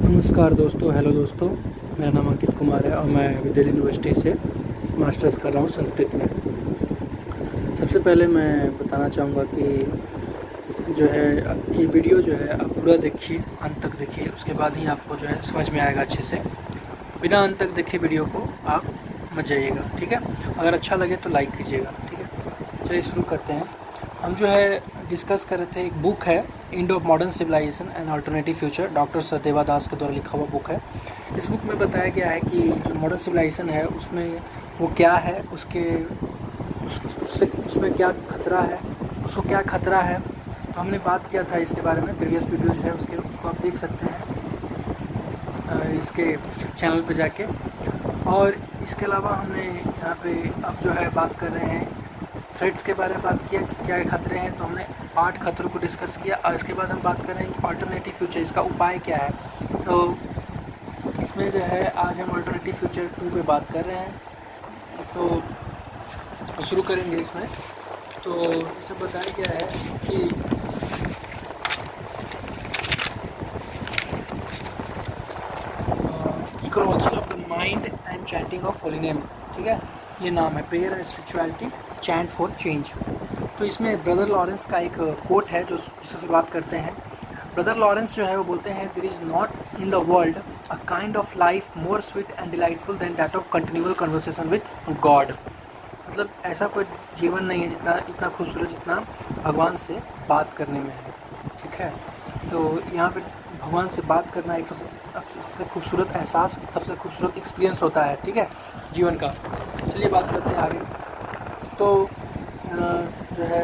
नमस्कार दोस्तों, हेलो दोस्तों। मेरा नाम अंकित कुमार है और मैं विद्यालय यूनिवर्सिटी से मास्टर्स कर रहा हूँ संस्कृत में। सबसे पहले मैं बताना चाहूँगा कि जो है ये वीडियो जो है आप पूरा देखिए, अंत तक देखिए, उसके बाद ही आपको जो है समझ में आएगा अच्छे से। बिना अंत तक देखे वीडियो को आप मत जाइएगा, ठीक है। अगर अच्छा लगे तो लाइक कीजिएगा, ठीक है। चलिए शुरू करते हैं। हम जो है डिस्कस कर रहे थे, एक बुक है Indo modern civilisation and alternative future, doctor Satyadeva Das के द्वारा लिखा हुआ बुक है। इस बुक में बताया गया है कि जो मॉडर्न सिविलाइजेशन है उसमें वो क्या है, उसमें क्या खतरा है, उसको क्या खतरा है। तो हमने बात किया था इसके बारे में, प्रीवियस वीडियोज है उसको आप देख सकते हैं इसके चैनल पे जाके। और इसके अलावा हमने यहाँ पे अब जो है बात कर रहे हैं थ्रेड्स के बारे में बात किया कि क्या खतरे हैं। तो हमने 8 खतरों को डिस्कस किया और इसके बाद हम बात कर रहे हैं कि अल्टरनेटिव फ्यूचर, इसका उपाय क्या है। तो इसमें जो है आज हम अल्टरनेटिव फ्यूचर 2 पे बात कर रहे हैं। तो शुरू करेंगे इसमें। तो इसे बताया गया है कि ecology of the mind and chanting of holy name, ठीक है, ये नाम है, prayer and spirituality chant for change. तो इसमें ब्रदर लॉरेंस का एक कोट है जो जिससे शुरुआत करते हैं। ब्रदर लॉरेंस जो है वो बोलते हैं, there is not in the world a kind of life more sweet and delightful than that of continual conversation with God. मतलब ऐसा कोई जीवन नहीं है जितना इतना खूबसूरत जितना भगवान से बात करने में है, ठीक है। तो यहाँ पे भगवान से बात करना एक सबसे खूबसूरत एहसास, सबसे खूबसूरत एक्सपीरियंस होता है, ठीक है, जीवन का। चलिए बात करते हैं आगे। तो जो है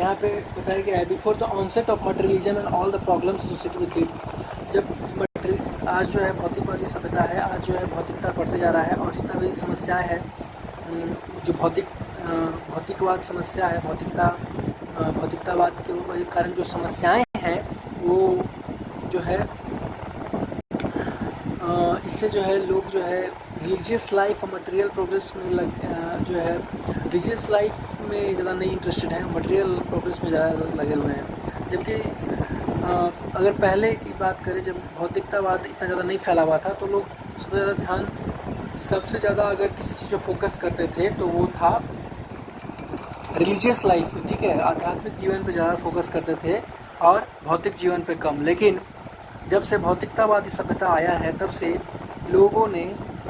यहाँ पे बताया गया है, before the onset of materialism and all the problems associated with it. जब आज जो है भौतिकवादी सभ्यता है, आज जो है भौतिकता बढ़ते जा रहा है और जितना भी समस्याएं हैं, जो भौतिकवाद समस्या है, भौतिकतावाद के कारण जो समस्याएं हैं वो जो है इससे जो है लोग जो है रिलीजियस लाइफ और मटेरियल प्रोग्रेस में जो है रिलीजियस लाइफ में ज़्यादा नहीं इंटरेस्टेड है, मटेरियल प्रोग्रेस में ज़्यादा लगे हुए हैं। जबकि अगर पहले की बात करें, जब भौतिकतावाद इतना ज़्यादा नहीं फैला हुआ था, तो लोग सबसे ज़्यादा अगर किसी चीज़ पर फोकस करते थे तो वो था रिलीजियस लाइफ, ठीक है, आध्यात्मिक जीवन पे ज़्यादा फोकस करते थे और भौतिक जीवन पे कम। लेकिन जब से भौतिकतावादी सभ्यता आया है तब से लोगों ने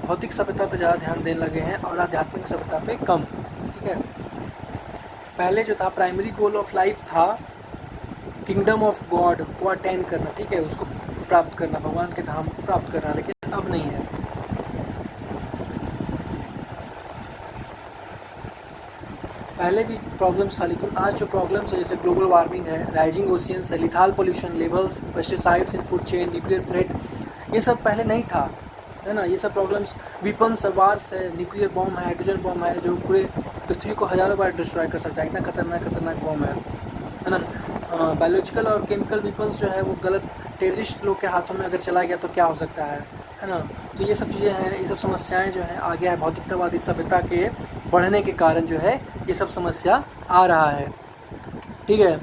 भौतिक सभ्यता पे ज़्यादा ध्यान देने लगे हैं और आध्यात्मिक सभ्यता पे कम, ठीक है। पहले जो था प्राइमरी गोल ऑफ लाइफ था किंगडम ऑफ गॉड को अटेंड करना, ठीक है, उसको प्राप्त करना, भगवान के धाम को प्राप्त करना, लेकिन अब नहीं है। पहले भी प्रॉब्लम्स था, लेकिन आज जो प्रॉब्लम्स है जैसे ग्लोबल वार्मिंग है, राइजिंग ओशियंस है, lethal pollution levels, pesticides in food chain, nuclear threat, ये सब पहले नहीं था, है ना। ये सब प्रॉब्लम्स, वीपन्स वार्स है, न्यूक्लियर बॉम्ब है, हाइड्रोजन बॉम्ब है जो पूरे पृथ्वी को हज़ारों बार डिस्ट्रॉय कर सकता है, इतना खतरनाक बॉम्ब है ना। बायोलॉजिकल और केमिकल वीपन्स जो है वो गलत टेररिस्ट लोग के हाथों में अगर चला गया तो क्या हो सकता है ना। तो ये सब चीज़ें हैं, ये सब समस्याएं जो हैं आ गया है भौतिकतावादी सभ्यता के बढ़ने के कारण जो है ये सब समस्या आ रहा है, ठीक है।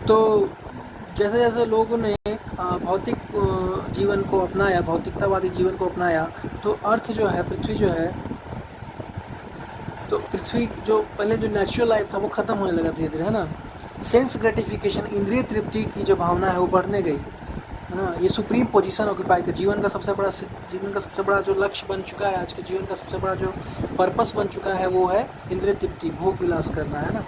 तो जैसे जैसे लोगों ने भौतिक जीवन को अपनाया, भौतिकतावादी जीवन को अपनाया, तो अर्थ जो है, पृथ्वी जो है, तो पृथ्वी जो पहले जो नेचुरल लाइफ था वो ख़त्म होने लगा धीरे धीरे, है ना। सेंस ग्रेटिफिकेशन, इंद्रिय तृप्ति की जो भावना है वो बढ़ने गई, है ना। ये सुप्रीम पोजीशन ऑक्यूपाई कर जीवन का सबसे बड़ा जो लक्ष्य बन चुका है, आज के जीवन का सबसे बड़ा जो पर्पस बन चुका है वो है इंद्रिय तृप्ति, भोग विलास करना, है ना।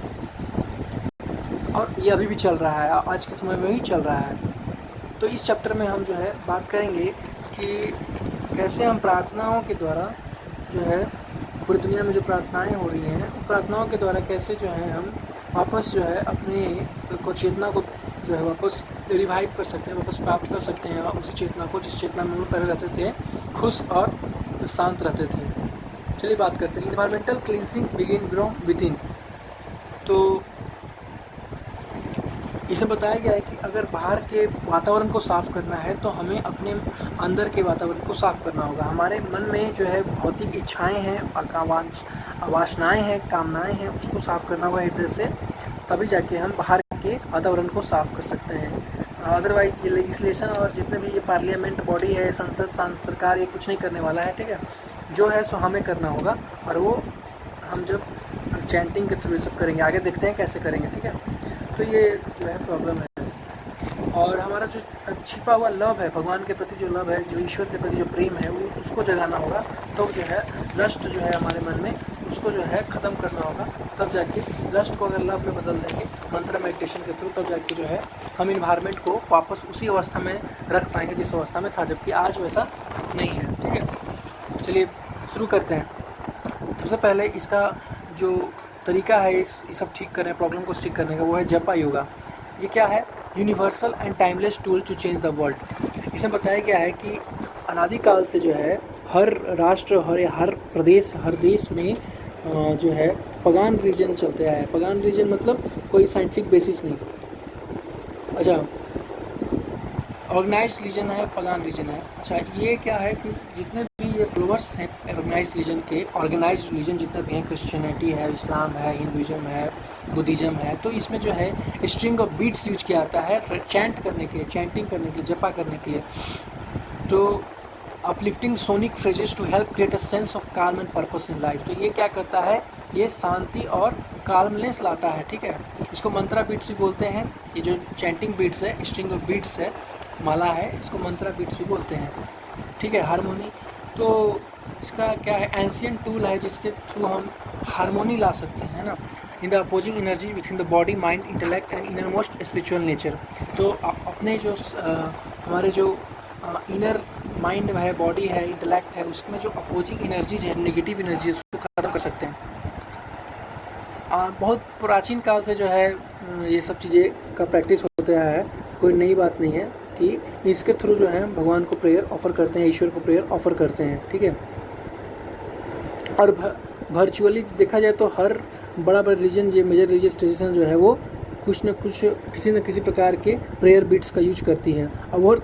और ये अभी भी चल रहा है, आज के समय में भी चल रहा है। तो इस चैप्टर में हम जो है बात करेंगे कि कैसे हम प्रार्थनाओं के द्वारा जो है पूरी दुनिया में जो प्रार्थनाएं हो रही हैं, प्रार्थनाओं के द्वारा कैसे जो है हम वापस जो है अपने को चेतना को जो है वापस रिवाइव कर सकते हैं, वापस प्राप्त कर सकते हैं उसी चेतना को जिस चेतना में वो पहले रहते थे, खुश और शांत रहते थे। चलिए बात करते हैं। Environmental cleansing begin from within. तो इसे बताया गया है कि अगर बाहर के वातावरण को साफ़ करना है तो हमें अपने अंदर के वातावरण को साफ़ करना होगा। हमारे मन में जो है भौतिक इच्छाएं हैं, वासनाएं हैं, कामनाएं हैं, उसको साफ़ करना होगा हृदय से, तभी जाके हम बाहर के वातावरण को साफ कर सकते हैं। अदरवाइज ये लेजिस्लेशन और जितने भी ये पार्लियामेंट बॉडी है, संसद सरकार, ये कुछ नहीं करने वाला है, ठीक है। जो है सो हमें करना होगा, और वो हम जब चैंटिंग के थ्रू ये सब करेंगे, आगे देखते हैं कैसे करेंगे, ठीक है। तो ये जो है प्रॉब्लम है। और हमारा जो छिपा हुआ लव है, भगवान के प्रति जो लव है, जो ईश्वर के प्रति जो प्रेम है, वो उसको जगाना होगा। तो जो है लस्ट जो है हमारे मन में, उसको जो है ख़त्म करना होगा। तब जाके लस्ट को अगर लव में बदल देंगे मंत्र मेडिटेशन के थ्रू, तब जाके जो है हम इन्वायरमेंट को वापस उसी अवस्था में रख पाएंगे जिस अवस्था में था, जबकि आज वैसा नहीं है, ठीक है। चलिए शुरू करते हैं। सबसे पहले इसका जो तरीका है इस सब ठीक करने, प्रॉब्लम को ठीक करने का, वो है जपा योगा। ये क्या है? Universal and timeless tool to change the world. इसमें बताया गया है कि अनादिकाल से जो है हर राष्ट्र, हर प्रदेश, हर देश में जो है पगान रीजन चलते आया है। पगान रीजन मतलब कोई साइंटिफिक बेसिस नहीं, अच्छा ऑर्गेनाइज्ड रीजन है, पगान रीजन है। अच्छा ये क्या है कि जितने भी ये फ्लोवर्स हैं ऑर्गेनाइज्ड रीजन के, ऑर्गेनाइज्ड रीजन जितने भी हैं, क्रिश्चियनिटी है, इस्लाम है, हिंदुइज्म है, बुद्धिज़्म है, तो इसमें जो है स्ट्रिंग ऑफ बीट्स यूज किया जाता है चैंट करने के लिए, चैंटिंग करने के लिए, जपा करने के लिए। तो uplifting sonic phrases to help create a sense of calm and purpose in life. तो ये क्या करता है? ये शांति और काल्मनेस लाता है, ठीक है। इसको मंत्रा बीट्स भी बोलते हैं। ये जो चैंटिंग बीट्स है, स्ट्रिंग ऑफ बीट्स है, माला है, इसको मंत्रा बीट्स भी बोलते हैं, ठीक है। हारमोनी, तो इसका क्या है? एंशियंट टूल है जिसके थ्रू हम हारमोनी ला सकते हैं ना, in the opposing energy with in the body, mind, intellect and inner most spiritual nature. तो अपने जो हमारे जो इनर माइंड है, बॉडी है, इंटेलेक्ट है, उसमें जो अपोजिंग एनर्जीज है, नेगेटिव एनर्जी, उसको खत्म कर सकते हैं। बहुत प्राचीन काल से जो है ये सब चीज़ें का प्रैक्टिस होता आया है, कोई नई बात नहीं है कि इसके थ्रू जो है भगवान को प्रेयर ऑफर करते हैं, ईश्वर को प्रेयर ऑफर करते हैं, ठीक है। और वर्चुअली देखा जाए तो हर बड़ा रिलीजन, ये मेजर रिलीजियस ट्रेडिशन जो है, वो कुछ न कुछ, किसी न किसी प्रकार के प्रेयर बीट्स का यूज करती है। और वो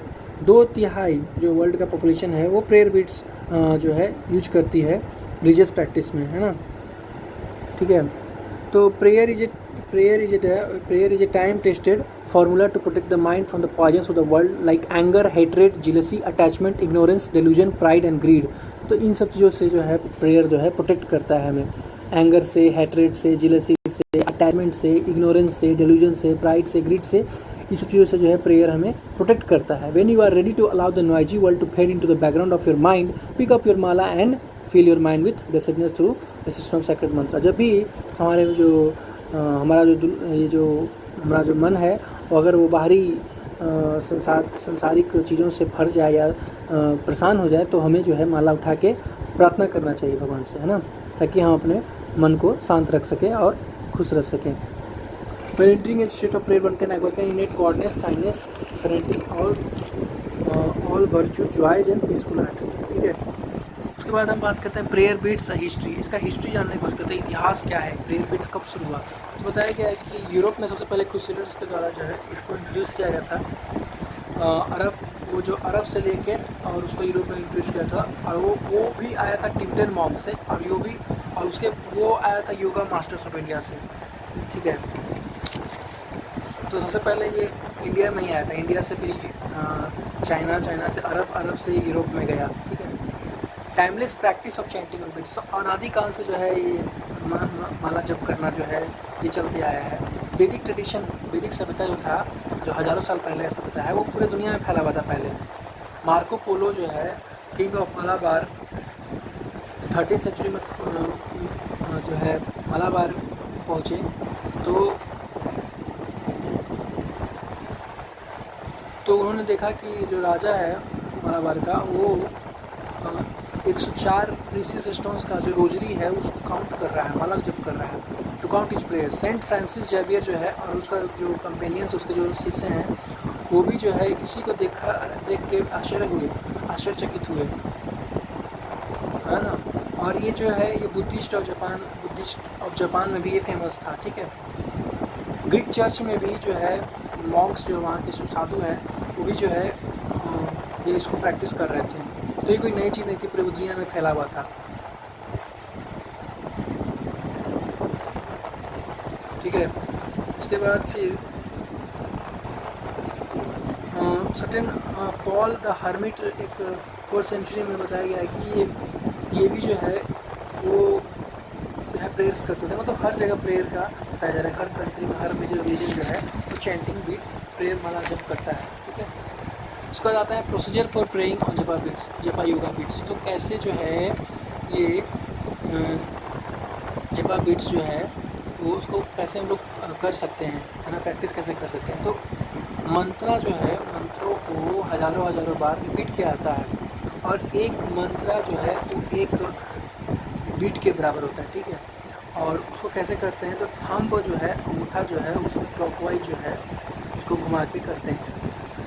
2/3 जो वर्ल्ड का पॉपुलेशन है वो प्रेयर बीट्स जो है यूज करती है रिलीजियस प्रैक्टिस में, है ना, ठीक है। तो prayer is a time tested formula to protect the mind from the poisons of the world like anger, hatred, jealousy, attachment, ignorance, delusion, pride and greed। तो इन सब चीज़ों से जो है प्रेयर जो है प्रोटेक्ट करता है हमें, एंगर से, हेट्रेड से, जेलसी से, अटैचमेंट से, इग्नोरेंस से, डेल्यूजन से, प्राइड से, ग्रीड से, इस सब चीज़ों से जो है प्रेयर हमें प्रोटेक्ट करता है। When you are ready to allow the noisy world to fade into the background of your mind, pick up your mala and feel your mind with blessedness through the system of sacred mantra. जब भी हमारे हमारा जो मन है, अगर वो बाहरी संसारिक चीज़ों से भर जाए या परेशान हो जाए, तो हमें जो है माला उठा के प्रार्थना करना चाहिए भगवान से, है ना, ताकि हम अपने मन को शांत रख सकें और खुश रह सकें। When entering a state of prayer, one can awaken innate godness, kindness, serenity, all virtue, joy and peaceful heart, ठीक है। उसके बाद हम बात करते हैं प्रेयर बीट्स हिस्ट्री। इसका हिस्ट्री जानने की बात करते हैं, इतिहास क्या है, प्रेयर बीट्स कब शुरू हुआ। तो बताया गया है कि यूरोप में सबसे पहले क्रूसेडर्स के द्वारा जो है इसको इंट्रोड्यूस किया गया था। वो जो अरब से लेके और उसको यूरोप में इंट्रोड्यूस किया था, और वो भी आया था टिबेटन मॉन्क से, और उसके वो आया था योगा मास्टर्स ऑफ इंडिया से, ठीक है। तो सबसे पहले ये इंडिया में ही आया था, इंडिया से फिर चाइना से अरब से यूरोप में गया, ठीक है। Timeless practice of chanting of beats, तो अनादिकाल से जो है ये माला जप करना जो है ये चलते आया है। वैदिक ट्रेडिशन, वैदिक सभ्यता जो था, जो हज़ारों साल पहले सभ्यता है, वो पूरे दुनिया में फैला हुआ था पहले। मार्को पोलो जो है किंग ऑफ मलाबार 13वीं सेंचुरी में जो है मलाबार पहुँचे, तो उन्होंने देखा कि जो राजा है मलाबार का, वो 104 प्रीसियस स्टोन्स का जो रोजरी है उसको काउंट कर रहा है, माला जप कर रहा है, to count his prayer. Saint Francis Xavier जो है और उसका जो कंपेनियंस, उसके जो शिष्य हैं, वो भी जो है इसी को देख के आश्चर्यचकित हुए, है ना। और ये जो है ये बुद्धिस्ट ऑफ जापान में भी ये फेमस था, ठीक है। ग्रीक चर्च में भी जो है मॉन्क्स जो वहाँ के साधु हैं, वो भी जो है ये इसको प्रैक्टिस कर रहे थे। तो ये कोई नई चीज़ नहीं थी, पूरी दुनिया में फैला हुआ था, ठीक है। उसके बाद फिर सर्टेन पॉल द हर्मिट एक 4th सेंचुरी में बताया गया है कि ये भी जो है वो जो है प्रेयर्स करते थे, मतलब हर जगह प्रेयर का बताया जा रहा है, हर कंट्री में हर मेजर रिलीजन जो है वो चैंटिंग बीट प्रेयर माला जप करता है, ठीक है। उसके बाद आता है प्रोसीजर फॉर प्रेइंग ऑन जपा बीट्स, जपा योगा बीट्स। तो कैसे जो है ये जपा बीट्स जो है वो उसको कैसे हम लोग कर सकते हैं, है ना, प्रैक्टिस कैसे कर सकते हैं। तो मंत्रा जो है, मंत्रों को हज़ारों बार रिपीट किया जाता है और एक मंत्रा जो है वो एक बीट के बराबर होता है, ठीक है। और उसको कैसे करते हैं, तो थंब जो है, अंगूठा जो है उसको क्लॉकवाइज जो है उसको घुमा के करते हैं,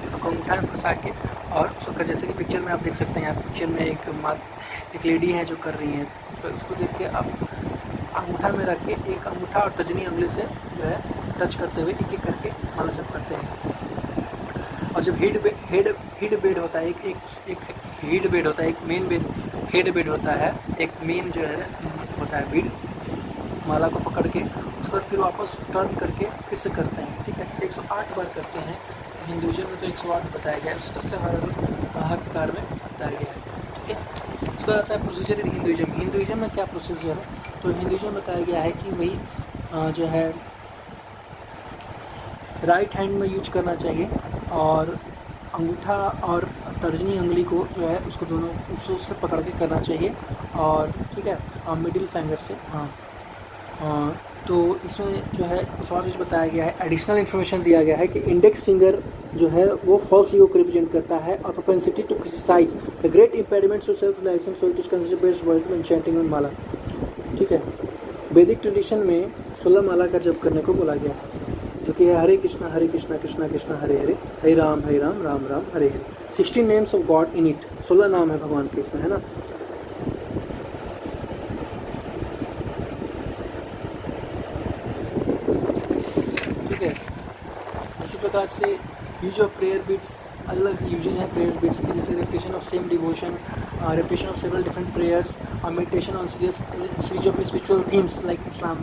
तो अंगूठा में फंसा के और उसको कर, जैसे कि पिक्चर में आप देख सकते हैं, आप पिक्चर में एक लेडी है जो कर रही है, तो उसको देख के आप अंगूठा में रख के एक अंगूठा और तर्जनी उंगली से जो है टच करते हुए एक एक करके माला जप करते हैं। और जब हेड बेड होता है, एक हेड बेड होता है, एक मेन बेड हेड बेड होता है, एक मेन जो है होता है बीड, माला को पकड़ के उसके बाद फिर वापस टर्न करके फिर से करते हैं, ठीक है। 108 बार करते हैं। हिंदुइज्म में तो 108 बताया गया है, उस तरह से हर प्रकार में बताया गया है, ठीक है। उसके बाद आता है प्रोसीजर इन हिंदुइज्म। हिंदुइज्म में क्या प्रोसीजर है, तो हिंदुइज्म में बताया गया है कि वही जो है राइट हैंड में यूज करना चाहिए और अंगूठा और तर्जनी उंगली को जो है उसको दोनों उससे पकड़ के करना चाहिए, और ठीक है, मिडिल फिंगर से, तो इसमें जो है कुछ और चीज़ बताया गया है, एडिशनल इन्फॉर्मेशन दिया गया है कि इंडेक्स फिंगर जो है वो फॉल्स ईगो को रिप्रेजेंट करता है और propensity to criticise the great impediments to self licence so it is considered best word when chanting on mala, ठीक है। वैदिक ट्रेडिशन में 16 माला का जप करने को बोला गया है, जो कि है हरे कृष्णा कृष्णा कृष्णा हरे हरे, हरे राम राम राम हरे हरे। 16 names of God in it, 16 नाम है भगवान के इसमें, है ना। ठीक है, इसी प्रकार से यूज ऑफ प्रेयर बीट्स, अलग यूजेज हैं प्रेयर बीट्स के, जैसे repetition of same devotion, repetition of several different prayers और meditation on series of spiritual themes like Islam,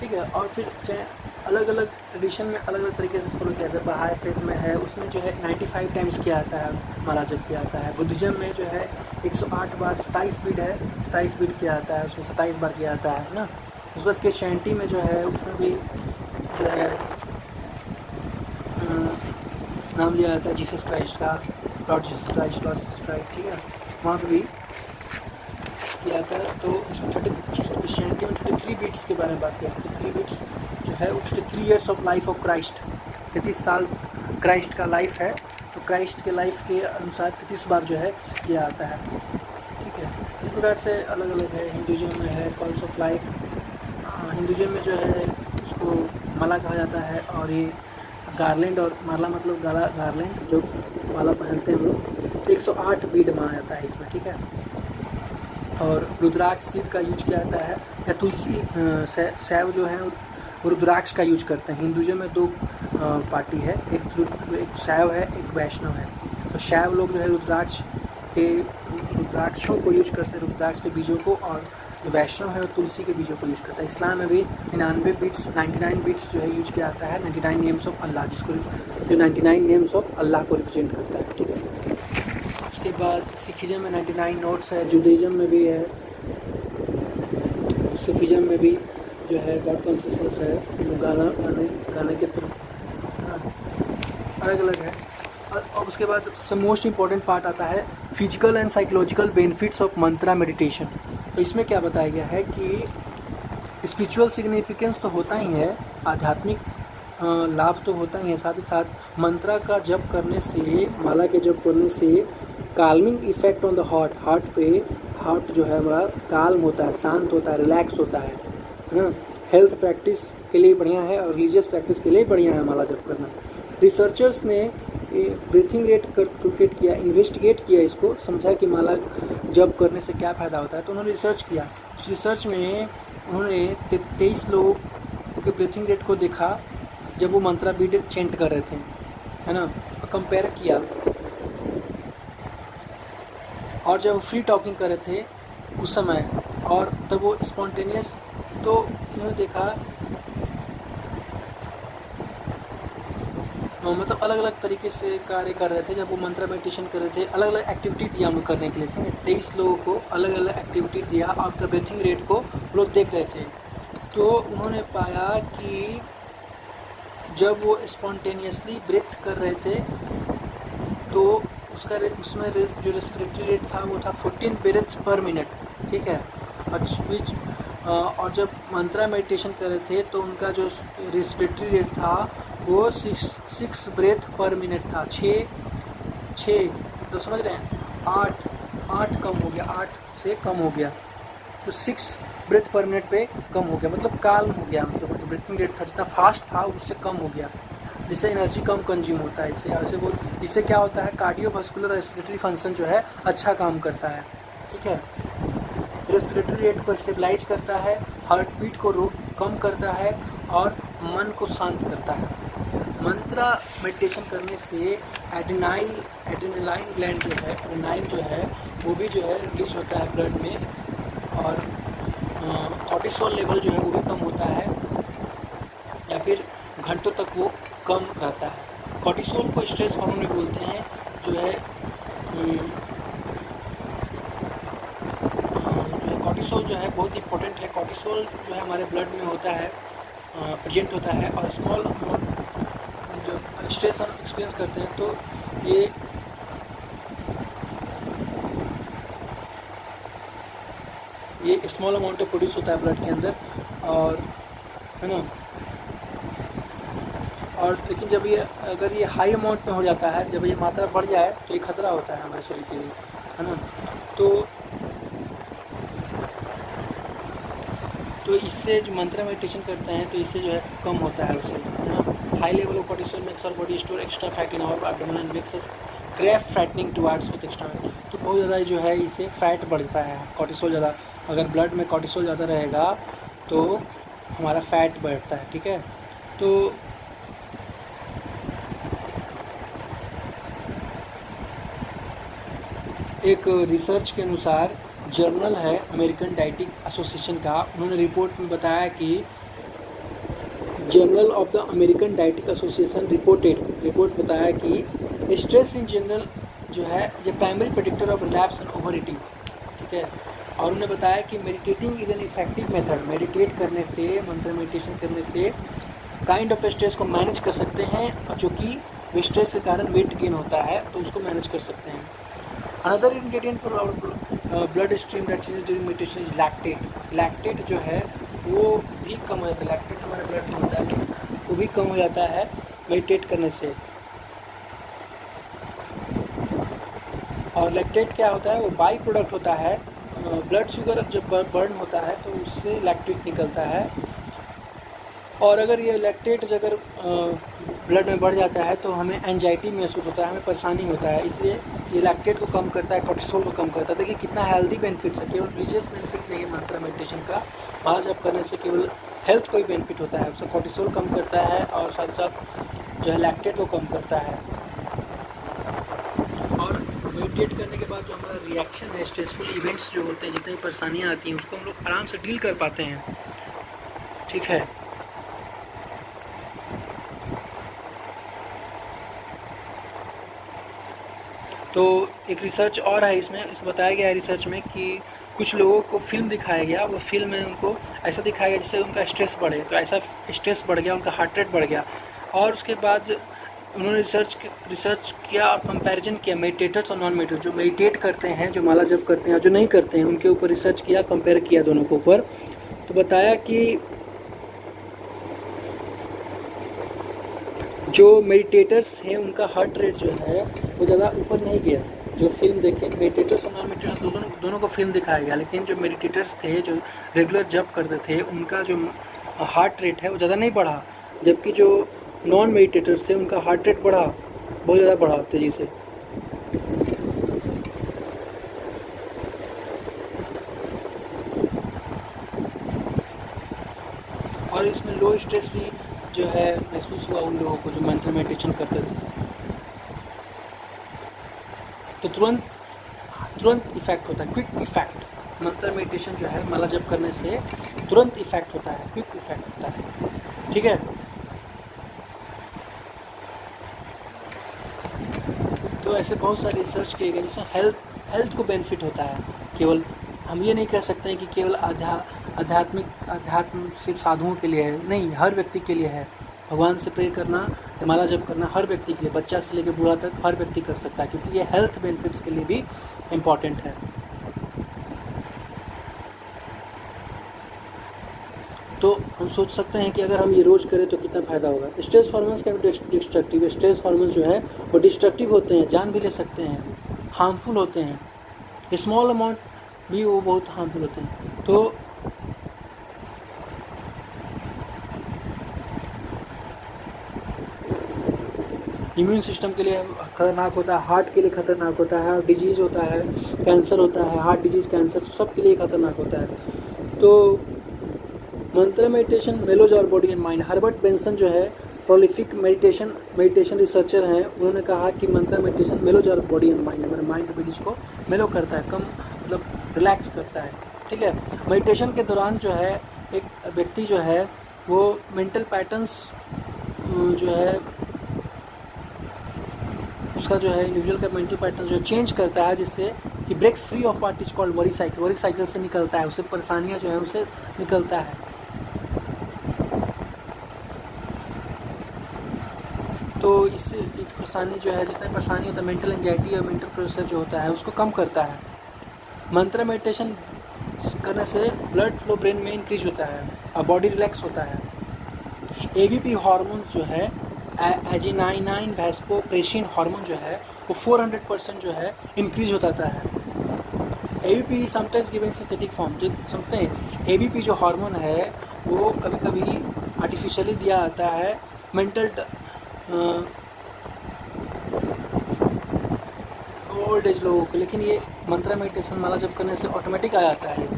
ठीक है। और फिर चाहे अलग अलग ट्रेडिशन में अलग अलग तरीके से फॉलो किया जाता है। बहाई फेथ में है, उसमें जो है 95 टाइम्स किया जाता है, माला जप किया जाता है। बुद्धिज़्म में जो है 108 बार, 27 बीट है, 27 बीट किया जाता है, उसमें 27 बार किया जाता है ना। उस बाद के शैंटी में जो है उसमें भी जो है नाम लिया जाता है जीसस क्राइस्ट का, लॉर्ड जीसस क्राइस्ट, ठीक है, वहाँ पर भी किया जाता है। तो इसमें क्रिश्चियनिटी में 33 बीट्स के बारे में बात किया, 33 बीट्स जो है वो 33 years of life of Christ, 33 साल क्राइस्ट का लाइफ है, तो क्राइस्ट के लाइफ के अनुसार 33 बार जो है किया जाता है, ठीक है। इस प्रकार से अलग अलग है। हिंदुइज्म में है पल्स ऑफ लाइफ, हिंदुइज्म में जो है उसको माला कहा जाता है, और ये गार्लैंड, और माला मतलब गार्लैंड जो माला पहनते हैं हम लोग, तो 108 बीड माना जाता है इसमें, ठीक है। और रुद्राक्ष सीड का यूज किया जाता है, या तुलसी सैव जो है रुद्राक्ष का यूज करते हैं। हिंदुइज्म में 2 पार्टी है, एक शैव है, एक वैष्णव है। तो शैव लोग जो है रुद्राक्षों को यूज करते हैं, रुद्राक्ष के बीजों को, और जो वैष्णव है वो तुलसी के बीजों को यूज करता है। इस्लाम में भी 99 बीट्स जो है यूज किया जाता है, 99 नेम्स ऑफ अल्लाह, जिसको जो 99 नेम्स ऑफ अल्लाह को रिप्रेजेंट करता है, ठीक है। उसके बाद सिखिज्म में 99 नोट्स है, जुडाइज्म में भी है, सूफीज्म में भी जो है गॉड कॉन्शियसनेस है, गाने के थ्रू अलग अलग है। और उसके बाद सबसे मोस्ट इम्पॉर्टेंट पार्ट आता है physical and psychological benefits of Mantra meditation. तो इसमें क्या बताया गया है कि स्पिरिचुअल सिग्निफिकेंस तो होता ही है, आध्यात्मिक लाभ तो होता ही है, साथ ही साथ मंत्रा का जप करने से, माला के जप करने से calming effect on the heart पे, हार्ट जो है हमारा काल्म होता है, शांत होता है, रिलैक्स होता है ना। हेल्थ प्रैक्टिस के लिए बढ़िया है और रिलीजियस प्रैक्टिस के लिए बढ़िया है माला जप करना। रिसर्चर्स ने ब्रीथिंग रेट कैलकुलेट किया, इन्वेस्टिगेट किया, इसको समझा कि माला जप करने से क्या फ़ायदा होता है। तो उन्होंने रिसर्च किया, उस रिसर्च में उन्होंने 23 लोग के ब्रीथिंग रेट को देखा जब वो मंत्रा बीट चेंट कर रहे थे, है ना, और कंपेयर किया, और जब फ्री टॉकिंग कर रहे थे उस समय, और तब वो स्पॉन्टेनियस, तो उन्होंने देखा मतलब अलग अलग तरीके से कार्य कर रहे थे। जब वो मंत्रा मेडिटेशन कर रहे थे, अलग अलग एक्टिविटी दिया उनको करने के लिए। 23 लोगों को अलग अलग एक्टिविटी दिया और उनका ब्रीथिंग रेट को वो लोग देख रहे थे। तो उन्होंने पाया कि जब वो स्पॉन्टेनियसली ब्रीथ कर रहे थे तो उसमें जो रेस्पिरेटरी रेट था वो था 14 ब्रेथ्स पर मिनट, ठीक है। और जब मंत्रा मेडिटेशन कर रहे थे तो उनका जो रेस्पिरेटरी रेट था वो 6 ब्रेथ पर मिनट था। 6 तो समझ रहे हैं, 8 कम हो गया, 8 से कम हो गया, तो 6 ब्रेथ पर मिनट पे कम हो गया, मतलब काल्म हो गया। मतलब जो ब्रीथिंग रेट था जितना फास्ट था उससे कम हो गया, जिससे एनर्जी कम कंज्यूम होता है। इससे क्या होता है, कार्डियोवास्कुलर रेस्पिरेटरी फंक्शन जो है अच्छा काम करता है, ठीक है। रेस्पिरेटरी रेट को स्टेबलाइज करता है, हार्ट बीट को कम करता है और मन को शांत करता है। मंत्रा मेडिटेशन करने से एड्रेनालाइन ग्लैंड जो है वो भी जो है रिलीज होता है ब्लड में, और कॉर्टिसोल लेवल जो है वो भी कम होता है या फिर घंटों तक वो कम रहता है। कॉर्टिसोल को स्ट्रेस हार्मोन भी बोलते हैं, जो है कॉर्टिसोल जो है बहुत इंपॉर्टेंट है। कॉर्टिसोल जो है हमारे ब्लड में होता है, प्रेजेंट होता है, और स्मॉल जो स्ट्रेस हम एक्सपीरियंस करते हैं तो ये स्मॉल अमाउंट में प्रोड्यूस होता है ब्लड के अंदर, और है ना। और लेकिन जब अगर ये हाई अमाउंट में हो जाता है, जब ये मात्रा बढ़ जाए तो ये खतरा होता है हमारे शरीर के लिए, है ना। तो इससे जो मंत्रा मेडिटेशन करते हैं तो इससे जो है कम होता है उससे, है ना। High level of cortisol makes our body store extra fat in our abdomen and makes us crave fattening towards with extra fat. तो बहुत ज़्यादा जो है इससे फैट बढ़ता है, कॉर्टिसोल ज़्यादा, अगर ब्लड में कॉर्टिसोल ज़्यादा रहेगा तो हमारा फैट बढ़ता है, ठीक है। तो एक रिसर्च के अनुसार, जर्नल है अमेरिकन डाइटिक एसोसिएशन का, उन्होंने रिपोर्ट में बताया कि journal of the American dietetic association report बताया कि स्ट्रेस इन जनरल जो है ये primary predictor of relapse and over eating, ठीक है। और उन्होंने बताया कि meditating is an effective method, meditate करने से, मंत्र मेडिटेशन करने से काइंड ऑफ स्ट्रेस को मैनेज कर सकते हैं, और जो कि स्ट्रेस के कारण वेट गेन होता है तो उसको मैनेज कर सकते हैं। Another ingredient for our blood stream that changes during meditation is lactate. Lactate जो है वो भी कम हो जाता है, लैक्टेट हमारे ब्लड में होता है, वो भी कम हो जाता है मेडिटेट करने से। और लैक्टेट क्या होता है, वो बाई प्रोडक्ट होता है, ब्लड शुगर जब बर्न होता है तो उससे लैक्टेट निकलता है। और अगर ये लैक्टेट अगर ब्लड में बढ़ जाता है तो हमें एंजाइटी महसूस होता है, हमें परेशानी होता है, इसलिए ये लैक्टेट को कम करता है, कॉर्टिसोल को कम करता है। देखिए कितना हेल्दी बेनिफिट्स है, केवल रिलीजियस बेनिफिट नहीं है मंत्रा मेडिटेशन का, माला जप करने से केवल हेल्थ को ही बेनिफिट होता है, उससे कॉर्टिसोल कम करता है और साथ साथ जो है लैक्टेट को कम करता है। और मेडिटेट करने के बाद जो हमारा रिएक्शन है, स्ट्रेसफुल इवेंट्स जो होते हैं, जितनी परेशानियाँ आती हैं उसको हम लोग आराम से डील कर पाते हैं, ठीक है। तो एक रिसर्च और है इसमें बताया गया है रिसर्च में कि कुछ लोगों को फिल्म दिखाया गया, वो फिल्म में उनको ऐसा दिखाया गया जिससे उनका स्ट्रेस बढ़े, तो ऐसा स्ट्रेस बढ़ गया, उनका हार्ट रेट बढ़ गया। और उसके बाद उन्होंने रिसर्च किया और कंपैरिजन किया मेडिटेटर्स और नॉन मेडिटेटर्स, जो मेडिटेट करते हैं, जो माला जप करते हैं और जो नहीं करते हैं, उनके ऊपर रिसर्च किया, कंपेयर किया दोनों के ऊपर। तो बताया कि जो मेडिटेटर्स हैं उनका हार्ट रेट जो है वो ज़्यादा ऊपर नहीं गया। जो फिल्म देखे, मेडिटेटर्स और नॉन मेडिटेटर्स दोनों को फिल्म दिखाया गया, लेकिन जो मेडिटेटर्स थे, जो रेगुलर जप करते थे, उनका जो हार्ट रेट है वो ज़्यादा नहीं बढ़ा, जबकि जो नॉन मेडिटेटर्स थे उनका हार्ट रेट बढ़ा, बहुत ज़्यादा बढ़ा तेज़ी से। और इसमें लो स्ट्रेस भी जो है महसूस हुआ उन लोगों को जो मंत्र मेडिटेशन करते थे, तो तुरंत इफेक्ट होता है, क्विक इफेक्ट। मंत्र मेडिटेशन जो है माला जप करने से तुरंत इफेक्ट होता है, क्विक इफेक्ट होता है, ठीक है। तो ऐसे बहुत सारे रिसर्च किए गए जिसमें हेल्थ को बेनिफिट होता है। केवल हम ये नहीं कह सकते हैं कि केवल अध्यात्म सिर्फ साधुओं के लिए है, नहीं, हर व्यक्ति के लिए है। भगवान से प्रे करना, माला जप करना हर व्यक्ति के लिए, बच्चा से लेकर बूढ़ा तक हर व्यक्ति कर सकता है, क्योंकि ये हेल्थ बेनिफिट्स के लिए भी इम्पॉर्टेंट है। तो हम सोच सकते हैं कि अगर हम ये रोज़ करें तो कितना फ़ायदा होगा। स्ट्रेस हार्मोन्स का भी डिस्ट्रक्टिव, स्ट्रेस हार्मोन्स जो है वो डिस्ट्रक्टिव होते हैं, जान भी ले सकते हैं, हार्मफुल होते हैं। स्मॉल अमाउंट भी वो बहुत हार्मफुल होते हैं। तो इम्यून सिस्टम के लिए खतरनाक होता है, हार्ट के लिए खतरनाक होता है, डिजीज़ होता है, कैंसर होता है, हार्ट डिजीज़, कैंसर सब के लिए खतरनाक होता है। तो मंत्र मेडिटेशन मेलोज और body and mind. Herbert Benson जो है प्रोलिफिक मेडिटेशन रिसर्चर हैं, उन्होंने कहा कि मंत्र मेडिटेशन मेलोज और बॉडी एंड माइंड, हमारे माइंड और बॉडी को मेलो करता है, कम मतलब रिलैक्स करता है। ठीक है, मेडिटेशन के दौरान जो है एक व्यक्ति जो है वो मेंटल पैटर्न्स जो है उसका जो है इंडिविजुअल का मेंटल पैटर्न जो चेंज करता है, जिससे कि breaks free of what is called worry cycle से निकलता है, उससे परेशानियां जो है उससे निकलता है। तो इससे एक परेशानी जो है, जितना परेशानी होता है, मेंटल एंजाइटी और मेंटल प्रेशर जो होता है उसको कम करता है। मंत्र मेडिटेशन करने से ब्लड फ्लो ब्रेन में इंक्रीज होता है और बॉडी रिलैक्स होता है। एबीपी हार्मोन जो है, एजिनाइनाइन वैस्पोप्रेसिन हार्मोन जो है वो 400% जो है इंक्रीज हो जाता है। ABP sometimes given synthetic form, जो समझते हैं एबीपी जो हार्मोन है वो कभी कभी आर्टिफिशियली दिया जाता है मेंटल ओल्ड एज लोगों को, लेकिन ये मंत्र मेडिटेशन माला जप करने से ऑटोमेटिक आ जाता है।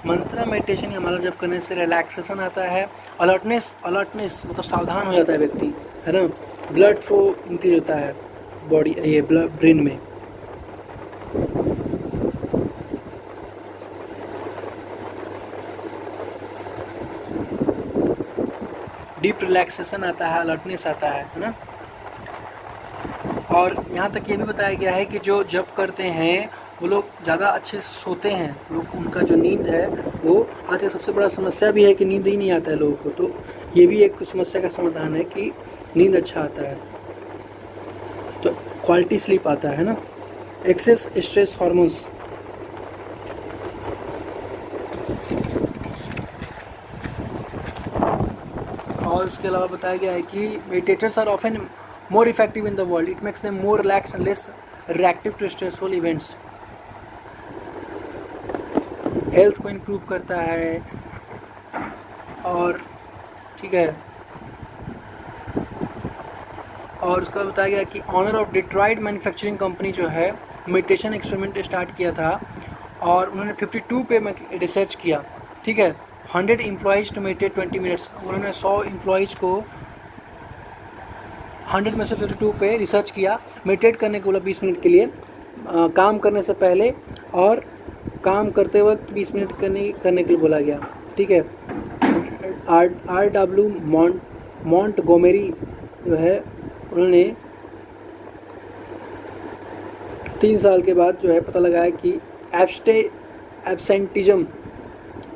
मंत्र मेडिटेशन या माला जप करने से रिलैक्सेशन आता है, अलर्टनेस मतलब सावधान हो जाता है व्यक्ति, है ना। ब्लड फ्लो इंक्रीज होता है बॉडी, ये ब्लड ब्रेन में। डीप रिलैक्सेशन आता है, अलर्टनेस आता है ना। और यहाँ तक ये भी बताया गया है कि जो जप करते हैं वो लोग ज़्यादा अच्छे से सोते हैं, लोग उनका जो नींद है वो, आज का सबसे बड़ा समस्या भी है कि नींद ही नहीं आता है लोगों को, तो ये भी एक समस्या का समाधान है कि नींद अच्छा आता है, तो क्वालिटी स्लीप आता है ना। एक्सेस स्ट्रेस हार्मोन्स, और उसके अलावा बताया गया है कि meditators are often more effective in the world, it makes them more relax and less reactive to stressful events. Health को इम्प्रूव करता है, और ठीक है, और उसका बताया गया कि owner of Detroit manufacturing company जो है मेडिटेशन एक्सपेरिमेंट स्टार्ट किया था, और उन्होंने 52 पे रिसर्च किया। ठीक है, 100 एम्प्लॉइज़ टू मेडिटेट 20 मिनट्स, उन्होंने 100 एम्प्लॉइज़ को 100 में से 52 पे रिसर्च किया, मेडिटेट करने को बोला 20 मिनट के लिए, काम करने से पहले और काम करते वक्त 20 मिनट करने के लिए बोला गया। ठीक है, R.W. मॉन्टगोमेरी जो है उन्होंने 3 साल के बाद जो है पता लगाया कि एब्सेंटिज्म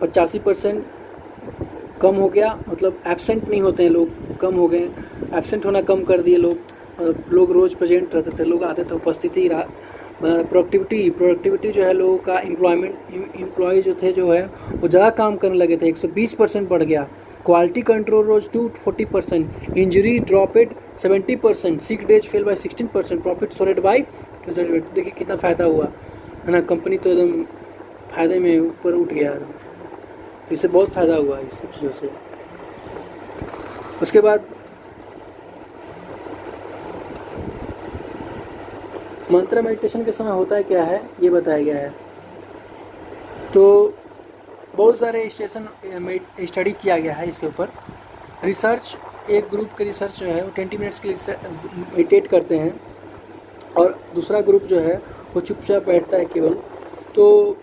85% कम हो गया, मतलब एब्सेंट नहीं होते हैं लोग, कम हो गए, एब्सेंट होना कम कर दिए लोग रोज़ प्रेजेंट रहते थे, लोग आते थे, उपस्थिति रहा। प्रोडक्टिविटी जो है लोगों का, एम्प्लॉय जो थे जो है वो ज़्यादा काम करने लगे थे, 120% बढ़ गया। Quality control rose to 40%, injury dropped 70%, sick days fell by 16%, profit soared by 20%। देखिए कितना फ़ायदा हुआ है ना, कंपनी तो एकदम फ़ायदे में ऊपर उठ गया, तो इससे बहुत फ़ायदा हुआ इस सब चीज़ों से। उसके बाद मंत्र मेडिटेशन के समय होता है क्या है ये बताया गया है। तो बहुत सारे स्टडी किया गया है इसके ऊपर, रिसर्च, एक ग्रुप के रिसर्च जो है वो 20 मिनट्स के लिए मेडिटेट करते हैं, और दूसरा ग्रुप जो है वो चुपचाप बैठता है केवल। तो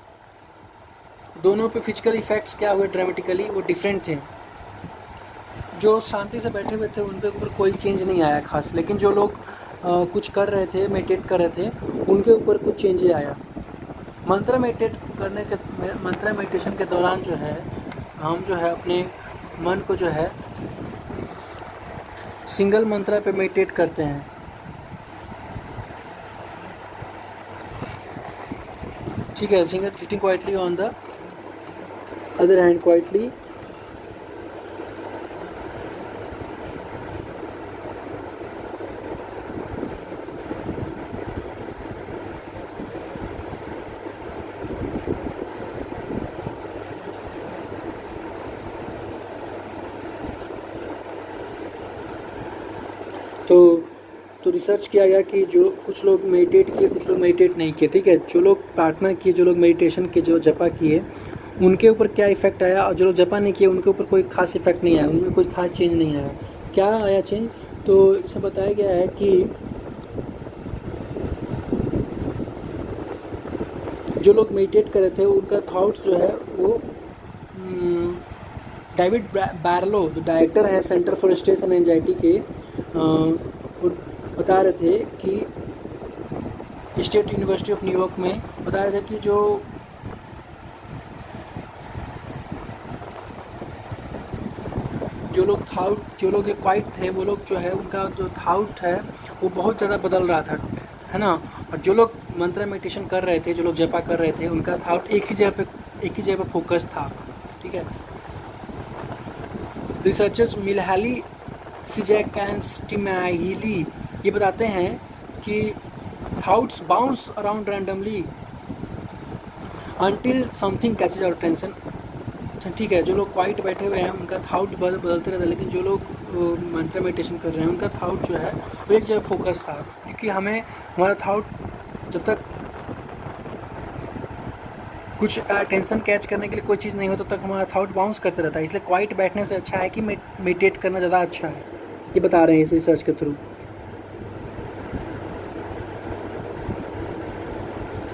दोनों पे फिजिकल इफेक्ट्स क्या हुए ड्रामेटिकली, वो डिफरेंट थे। जो शांति से बैठे हुए थे उन पे ऊपर कोई चेंज नहीं आया खास, लेकिन जो लोग कुछ कर रहे थे, मेडिटेट कर रहे थे, उनके ऊपर कुछ चेंज आया। मंत्र मेडिटेशन के दौरान जो है हम जो है अपने मन को जो है सिंगल मंत्र पे मेडिटेट करते हैं। ठीक है, sitting quietly on the other hand quietly, तो रिसर्च किया गया कि जो कुछ लोग मेडिटेट किए, कुछ लोग मेडिटेट नहीं किए। ठीक है, जो लोग प्रार्थना किए, जो लोग मेडिटेशन किए, जो जपा किए, उनके ऊपर क्या इफेक्ट आया, और जो लोग जपा नहीं किए उनके ऊपर कोई खास इफेक्ट नहीं आया, उनमें कोई खास चेंज नहीं आया। क्या आया चेंज? तो इसमें बताया गया है कि जो लोग मेडिटेट कर रहे थे उनका थॉट्स जो है वो डेविड बैरलो जो डायरेक्टर है centre for stress and anxiety के, वो बता रहे थे कि स्टेट यूनिवर्सिटी ऑफ न्यूयॉर्क में बता रहे थे कि जो लोग क्वाइट थे, वो लोग जो है उनका जो थाउट है वो बहुत ज़्यादा बदल रहा था, है ना। और जो लोग मंत्र मेडिटेशन कर रहे थे, जो लोग जपा कर रहे थे, उनका थाउट एक ही जगह पे फोकस था। ठीक है, रिसर्चर्स मिलहाली सिजैकांस्टिमाहिली ये बताते हैं कि thoughts bounce around randomly until something catches our attention. ठीक है, जो लोग क्वाइट बैठे हुए हैं उनका थाउट बदलते रहता है, लेकिन जो लोग मंत्र मेडिटेशन कर रहे हैं उनका थाउट जो है वो एक जगह फोकस था। क्योंकि हमारा थाउट जब तक कुछ अटेंशन कैच करने के लिए कोई चीज़ नहीं हो तब तक हमारा थाउट बाउंस करते रहता है। इसलिए क्वाइट बैठने से अच्छा है कि मेडिटेट करना ज़्यादा अच्छा है, ये बता रहे हैं इस रिसर्च के थ्रू।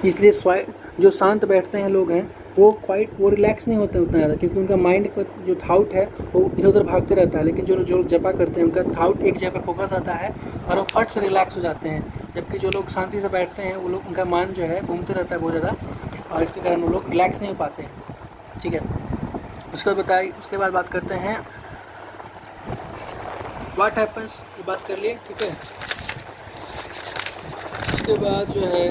इसलिए जो शांत बैठते हैं लोग हैं वो रिलैक्स नहीं होते उतना ज़्यादा, क्योंकि उनका माइंड का जो थाउट है वो इधर उधर भागते रहता है। लेकिन जो लोग जपा करते हैं उनका थाउट एक जगह पर फोकस आता है और वो फट से रिलैक्स हो जाते हैं। जबकि जो लोग शांति से बैठते हैं वो लोग उनका मन जो है घूमते रहता है बहुत ज़्यादा, और इसके कारण वो लोग रिलैक्स नहीं हो पाते हैं। ठीक है, उसके बाद बात करते हैं व्हाट हैपन्स, ये बात कर लिए। ठीक है, उसके बाद जो है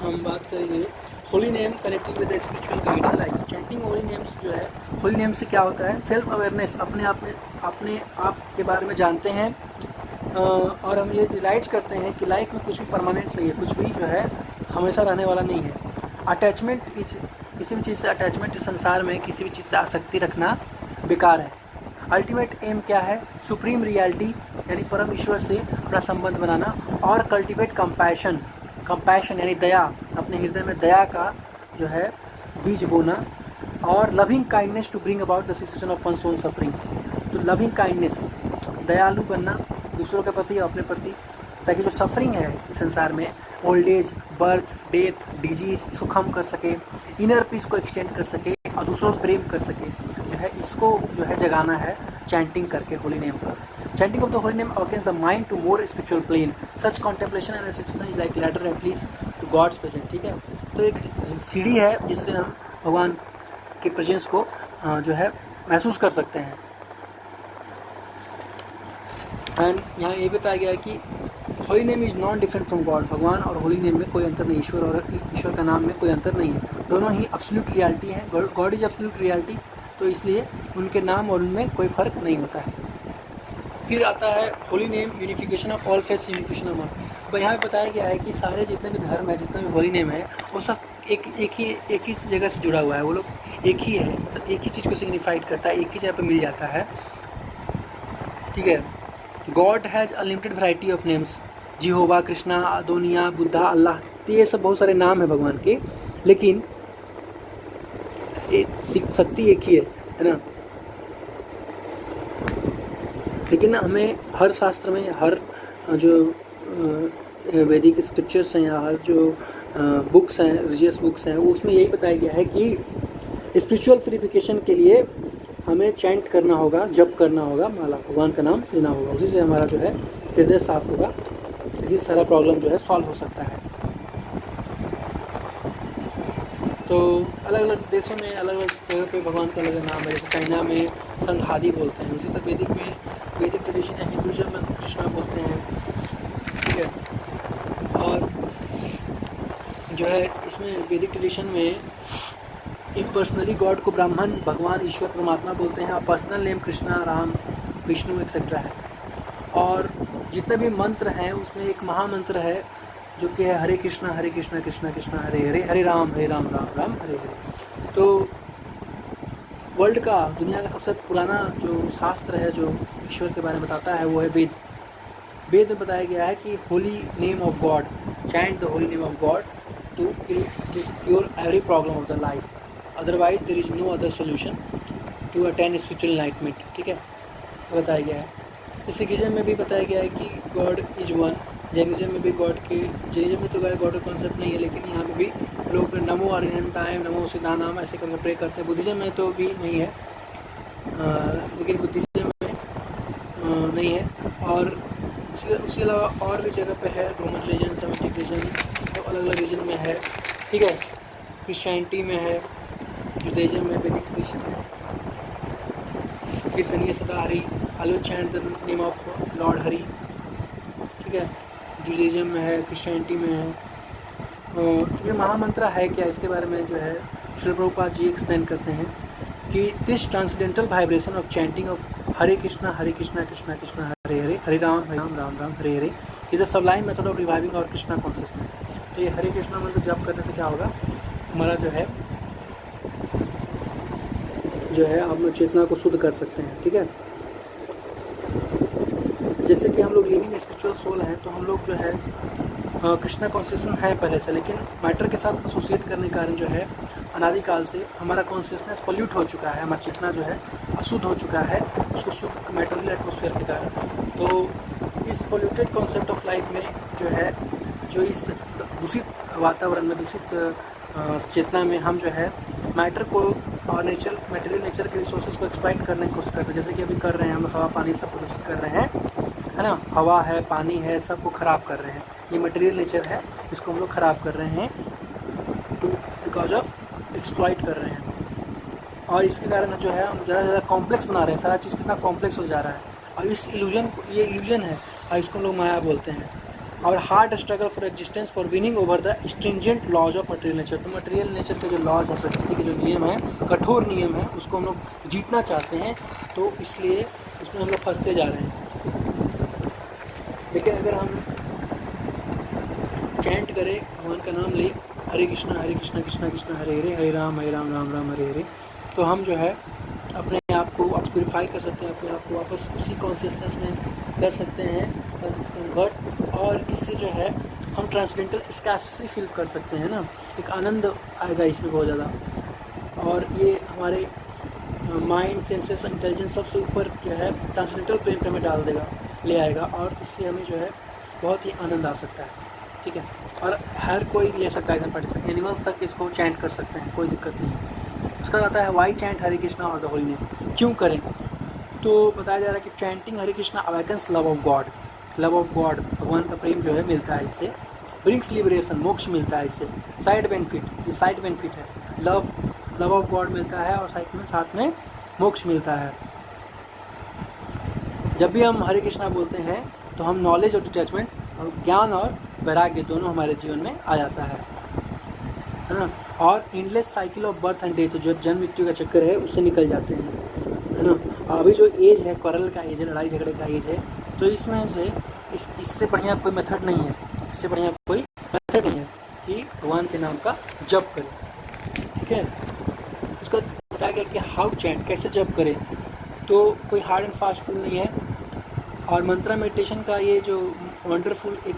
हम बात करेंगे holy name connecting with the spiritual guiding life. Chanting Holi names जो है, होली नेम से क्या होता है? सेल्फ अवेयरनेस, अपने आप के बारे में जानते हैं, और हम ये रियलाइज करते हैं कि लाइफ में कुछ भी परमानेंट नहीं है, कुछ भी जो है हमेशा रहने वाला नहीं है। अटैचमेंट, किसी भी चीज़ से अटैचमेंट, इस संसार में किसी भी चीज़ से आसक्ति रखना बेकार है। अल्टीमेट एम क्या है? सुप्रीम रियलिटी यानी परम ईश्वर से अपना संबंध बनाना, और कल्टिवेट कंपैशन यानी दया, अपने हृदय में दया का जो है बीज बोना, और loving kindness to bring about the cessation of one's own suffering. तो लविंग काइंडनेस, दयालु बनना दूसरों के प्रति और अपने प्रति, ताकि जो सफरिंग है इस संसार में, old age, birth, death, disease, इसको कम कर सके, इनर पीस को एक्सटेंड कर सके और दूसरों से प्रेम कर सके, जो है इसको जो है जगाना है चैंटिंग करके होली नेम का। Chanting of the holy name awakens the mind to more spiritual plane. Such contemplation and recitation is like ladder that leads to God's presence. ठीक है, तो एक सीढ़ी है जिससे हम भगवान के प्रेजेंस को जो है महसूस कर सकते हैं। एंड यहाँ ये बताया गया है कि holy name is not different from God. भगवान और होली नेम में कोई अंतर नहीं, ईश्वर और ईश्वर का नाम में कोई अंतर नहीं है, दोनों ही एब्सोल्यूट रियलिटी है। गॉड इज एब्सोल्यूट रियलिटी, तो इसलिए उनके नाम और उनमें कोई फ़र्क नहीं होता है। फिर आता है holy name unification of all faith, unification of all. यहाँ पे बताया गया है कि सारे जितने भी धर्म है, जितने भी होली नेम है, वो सब एक ही जगह से जुड़ा हुआ है। वो लोग एक ही है, सब एक ही चीज़ को सिग्निफाइड करता है, एक ही जगह पे मिल जाता है। ठीक है, God has unlimited variety of names, Jehovah, Krishna, Adonai, Buddha, Allah, तो ये सब बहुत सारे नाम है भगवान के, लेकिन शक्ति एक ही है ना। लेकिन हमें हर शास्त्र में, हर जो वैदिक स्क्रिप्चर्स हैं या हर जो बुक्स हैं, रिलीजियस बुक्स हैं, वो उसमें यही बताया गया है कि स्पिरिचुअल प्यूरिफिकेशन के लिए हमें चैंट करना होगा, जप करना होगा, माला, भगवान का नाम लेना होगा, उसी से हमारा जो है हृदय साफ होगा। ये सारा प्रॉब्लम जो है सॉल्व हो सकता है। तो अलग अलग देशों में अलग अलग जगह पे भगवान का अलग नाम है। जैसे चाइना में संघादी बोलते हैं, उसी तरह वैदिक ट्रेडिशन या हिंदुज़म में कृष्णा बोलते हैं, ठीक है। और जो है इसमें वैदिक ट्रेडिशन में इम्पर्सनली गॉड को ब्राह्मण, भगवान, ईश्वर, परमात्मा बोलते हैं, और personal name Krishna, Ram, Vishnu etcetera है। और जितने भी मंत्र हैं उसमें एक महामंत्र है जो कि है हरे कृष्णा कृष्णा कृष्णा हरे हरे, हरे राम राम राम हरे हरे। तो वर्ल्ड का, दुनिया का सबसे पुराना जो शास्त्र है जो ईश्वर के बारे में बताता है वो है वेद। वेद में बताया गया है कि holy name of God, chant the holy name of God to cure every problem of the life, otherwise there is no other solution to attain spiritual enlightenment, ठीक है, बताया गया है। सिखिज्म में भी बताया गया है कि गॉड इज वन। जैनिज्म में भी जैनिज्म में तो गॉड का कॉन्सेप्ट नहीं है, लेकिन यहाँ पे भी लोग नमो अरिहंताय, नमो सिद्धानाम ऐसे करके प्रे करते हैं। बुद्धिज्म में तो भी नहीं है, लेकिन बुद्धिज्म में नहीं है। और उसके अलावा और भी जगह पे है, रोमन रिलीजन, सेमेटिक रिलीजन, सब अलग अलग रिलीजन में है, ठीक है। क्रिश्चियनिटी में है, जुडाइज्म में, वैदिक ट्रेडिशन है, कीर्तनीय सदा Hari, always chant the name of Lord Hari, ठीक है। जुडाइज्म में है, क्रिश्चियनिटी में है। तो ये महामंत्र है क्या, इसके बारे में जो है श्रील प्रभुपाद जी एक्सप्लेन करते हैं कि this transcendental vibration of chanting of Hare Krishna Krishna Krishna Hare Hare, Hare Ram Ram Hare Hare is a sublime method of reviving our Krishna consciousness. तो ये हरे कृष्णा मंत्र जप करने से क्या होगा, हमारा जो है हम लोग चेतना को शुद्ध कर सकते हैं, ठीक है। जैसे कि हम लोग लिविंग स्पिरिचुअल सोल हैं, तो हम लोग जो है कृष्णा कॉन्शियसनेस है पहले से, लेकिन मैटर के साथ एसोसिएट करने के कारण जो है अनादिकाल से हमारा कॉन्शियसनेस पोल्यूट हो चुका है, हमारा चेतना जो है अशुद्ध हो चुका है उसको शुद्ध मैटरल एटमॉस्फेयर के कारण। तो इस पोल्यूटेड कॉन्सेप्ट ऑफ लाइफ में जो है, जो इस दूषित वातावरण में, दूषित चेतना में हम जो है मैटर को और मटेरियल नेचर के रिसोर्सेज को एक्सप्लॉइट करने की कोशिश करते हैं। जैसे कि अभी कर रहे हैं हम, हवा पानी सब प्रदूषित कर रहे हैं, है ना। हवा है, पानी है, सबको ख़राब कर रहे हैं। ये मटेरियल नेचर है, इसको हम लोग ख़राब कर रहे हैं बिकॉज ऑफ एक्सप्लॉइट कर रहे हैं। और इसके कारण जो है हम ज़्यादा से ज़्यादा कॉम्प्लेक्स बना रहे हैं, सारा चीज़ कितना कॉम्प्लेक्स हो जा रहा है। और इस ये इल्यूजन है, और इसको हम लोग माया बोलते हैं। और hard struggle for existence for winning over the stringent laws of material nature. तो मटेरियल नेचर के जो लॉज है, प्रकृति के जो नियम है, कठोर नियम है, उसको हम लोग जीतना चाहते हैं, तो इसलिए उसमें हम लोग फंसते जा रहे हैं। लेकिन अगर हम चैंट करें, भगवान का नाम ले, हरे कृष्णा कृष्णा कृष्णा हरे हरे, हरे राम राम हरे हरे, तो हम जो है अपने आप को प्योरीफाई कर सकते हैं, अपने आप को वापस उसी कॉन्शियसनेस में कर सकते हैं कन्वर्ट। और इससे जो है हम ट्रांसडेंटल स्कैर्सिटी फील कर सकते हैं ना, एक आनंद आएगा इसमें बहुत ज़्यादा। और ये हमारे माइंड, सेंसेस, इंटेलिजेंस सबसे ऊपर जो है ट्रांसडेंटल प्लेन पे हमें डाल देगा, ले आएगा, और इससे हमें जो है बहुत ही आनंद आ सकता है, ठीक है। और हर कोई ले सकता है इसमें पार्टिसिपेट, एनिमल्स तक इसको चैंट कर सकते हैं, कोई दिक्कत नहीं है। उसका आता है वाई चैंट हरे कृष्णा और द होली नेम, क्यों करें। तो बताया जा रहा है कि chanting Hare Krishna awakens love of God, भगवान का प्रेम जो है मिलता है इससे। ब्रिंग्स लिबरेशन, मोक्ष मिलता है इससे। साइड बेनिफिट, ये साइड बेनिफिट है, लव ऑफ गॉड मिलता है, और साथ में मोक्ष मिलता है। जब भी हम हरे कृष्णा बोलते हैं तो हम नॉलेज और डिटैचमेंट, और ज्ञान और वैराग्य दोनों हमारे जीवन में आ जाता है ना। और endless cycle of birth and death, जो जन्म मृत्यु का चक्कर है, उससे निकल जाते हैं, है ना। अभी जो एज है, क्वारल का एज है, लड़ाई झगड़े का एज है, तो इसमें से इससे बढ़िया कोई मेथड नहीं है, इससे बढ़िया कोई मेथड नहीं है कि भगवान के नाम का जप करें, ठीक है। उसका बताया गया कि हाउ चैंट, कैसे जप करें। तो कोई हार्ड एंड फास्ट रूल नहीं है। और मंत्रा मेडिटेशन का ये जो वंडरफुल एक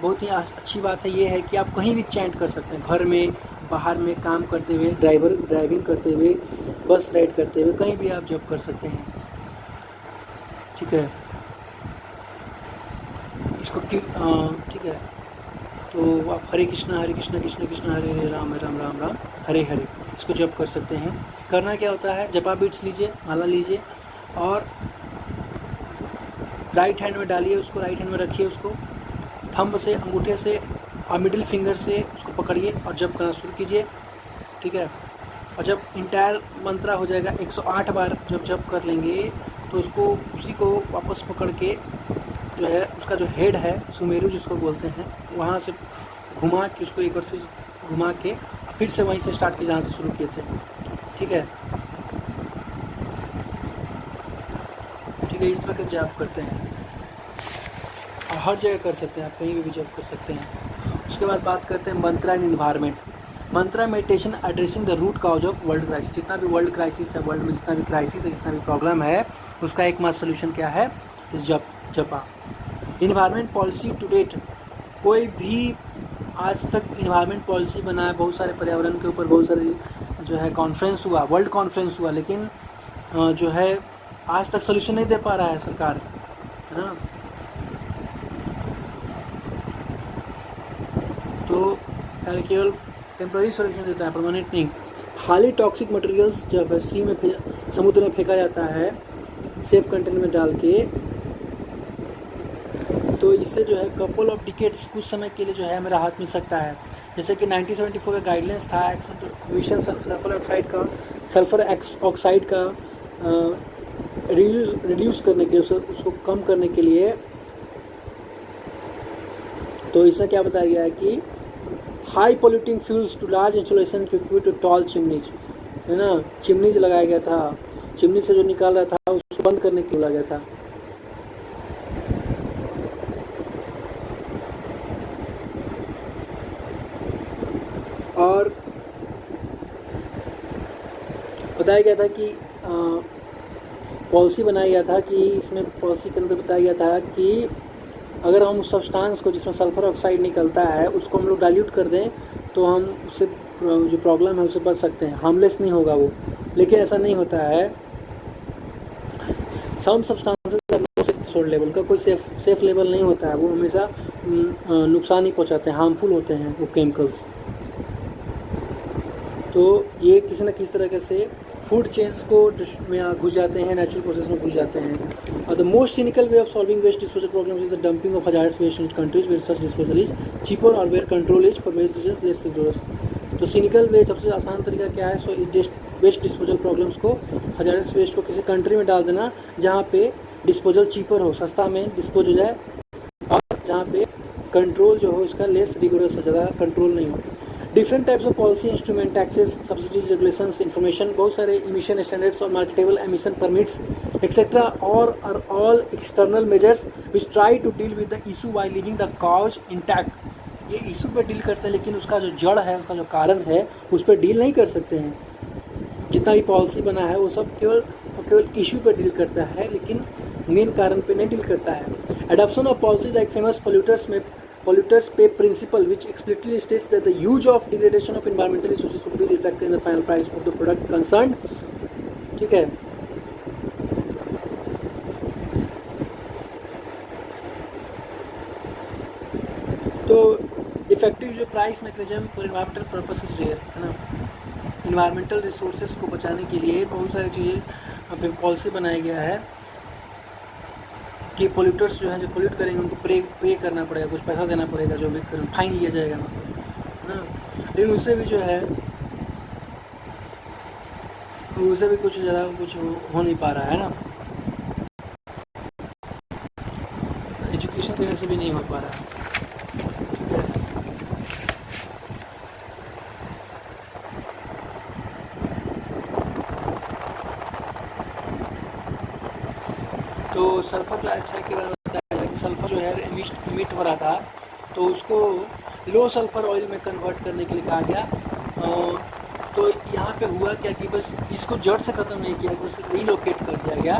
बहुत ही अच्छी बात है, ये है कि आप कहीं भी चैंट कर सकते हैं, घर में, बाहर में, काम करते हुए, ड्राइविंग करते हुए, बस राइड करते हुए, कहीं भी आप जप कर सकते हैं, ठीक है। इसको ठीक है। तो आप हरे कृष्णा कृष्णा कृष्णा हरे हरे, राम राम हरे हरे, इसको जप कर सकते हैं। करना क्या होता है, जपा बीट्स लीजिए, माला लीजिए, और राइट हैंड में डालिए उसको, राइट हैंड में रखिए उसको, थंब से, अंगूठे से और मिडिल फिंगर से उसको पकड़िए और जप करना शुरू कीजिए, ठीक है। और जब इंटायर मंत्रा हो जाएगा 108 बार जब जप कर लेंगे तो उसको उसी को वापस पकड़ के जो है उसका जो हेड है सुमेरु जिसको बोलते हैं वहाँ से घुमा के उसको एक बार फिर घुमा के फिर से वहीं से स्टार्ट किए जहाँ से शुरू किए थे, ठीक है। ठीक है, इस तरह का जप करते हैं और हर जगह कर सकते हैं, आप कहीं भी जप कर सकते हैं। उसके बाद बात करते हैं mantra and environment. Mantra meditation addressing the root cause of world crisis. जितना भी वर्ल्ड क्राइसिस है, वर्ल्ड में जितना भी क्राइसिस है, जितना भी प्रॉब्लम है, उसका एकमात्र सोल्यूशन क्या है? इस जपा। इन्वायरमेंट पॉलिसी टू डेट, कोई भी आज तक इन्वायरमेंट पॉलिसी बना है, बहुत सारे पर्यावरण के ऊपर बहुत सारे जो है कॉन्फ्रेंस हुआ, वर्ल्ड कॉन्फ्रेंस हुआ, लेकिन जो है आज तक सोल्यूशन नहीं दे पा रहा है सरकार, है ना। तो केवल टेम्पररी सोल्यूशन देता है, परमानेंट नहीं। हाईली टॉक्सिक मटेरियल्स जब सी में समुद्र में फेंका जाता है सेफ कंटेनर में डाल के, तो इससे जो है कपल ऑफ डिकेट्स, कुछ समय के लिए जो है हमें राहत मिल सकता है। जैसे कि 1974 का गाइडलाइंस था एमिशन सल्फर ऑक्साइड का रिड्यूस करने के लिए, उसको कम करने के लिए। तो इसमें क्या बताया गया है कि high polluting fuels to large installation to tall chimneys, है ना, चिमनीज लगाया गया था, चिमनी से जो निकाल रहा था उसको बंद करने के लिए लगाया गया था। और बताया गया था कि पॉलिसी बनाया गया था कि इसमें पॉलिसी के अंदर बताया गया था कि अगर हम उस सब्सटेंस को जिसमें सल्फर ऑक्साइड निकलता है उसको हम लोग डाइल्यूट कर दें तो हम उससे जो प्रॉब्लम है उससे बच सकते हैं, हार्मलेस नहीं होगा वो। लेकिन ऐसा नहीं होता है। सम सब्सटेंसेस लेवल का कोई सेफ लेवल नहीं होता है, वो हमेशा नुकसान ही पहुंचाते हैं, हार्मफुल होते हैं वो केमिकल्स। तो ये किसी न किसी तरीके से फूड चेन्स को में घुस जाते हैं, नेचुरल प्रोसेस में घुस जाते हैं। और the most cynical way of solving waste disposal problem is the dumping of hazardous waste in countries where such disposal is cheaper और where control is for waste reasons less resource. तो cynical way सबसे आसान तरीका क्या है? So waste disposal problems को, hazardous waste को किसी कंट्री में डाल देना जहाँ पे डिस्पोजल चीपर हो, सस्ता में डिस्पोज हो जाए, और जहाँ पे कंट्रोल जो हो इसका लेस रिगोरस हो, ज़्यादा कंट्रोल नहीं हो। Different types of policy instrument, taxes, subsidies, regulations, information, बहुत सारे इमिशन स्टैंडर्ड्स और मार्केटेबल एमिशन परमिट्स एक्सेट्रा और are all external measures which try to deal with the issue by living the cause intact. ये issue पे deal करते हैं लेकिन उसका जो जड़ है, उसका जो कारण है, उस पर डील नहीं कर सकते हैं। जितना भी पॉलिसी बना है वो सब केवल इशू पे डील करता है लेकिन मेन कारण पे नहीं डील करता है। Adoption of policy like famous polluters pay principle which explicitly states that the huge of degradation of environmental resources should be reflected in the final price of the product concerned, ठीक है। तो effective जो price mechanism for environmental purpose is rare, है ना। Environmental resources को बचाने के लिए बहुत सारी चीज़ें पॉलिसी बनाया गया है कि पोल्यूटर्स जो है, जो पोल्यूट करेंगे उनको पे करना पड़ेगा, कुछ पैसा देना पड़ेगा, जो भी फाइन लिया जाएगा, मतलब, है ना। लेकिन उससे भी जो है उससे भी कुछ ज़्यादा कुछ हो नहीं पा रहा है ना, एजुकेशन देने से भी नहीं हो पा रहा है, ठीक है। तो सल्फर डाइऑक्साइड के बारे में बताया जाए कि सल्फर जो है इमिट हो रहा था तो उसको लो सल्फर ऑयल में कन्वर्ट करने के लिए कहा गया। तो यहाँ पे हुआ क्या कि बस इसको जड़ से ख़त्म नहीं किया, बस रीलोकेट कर दिया गया,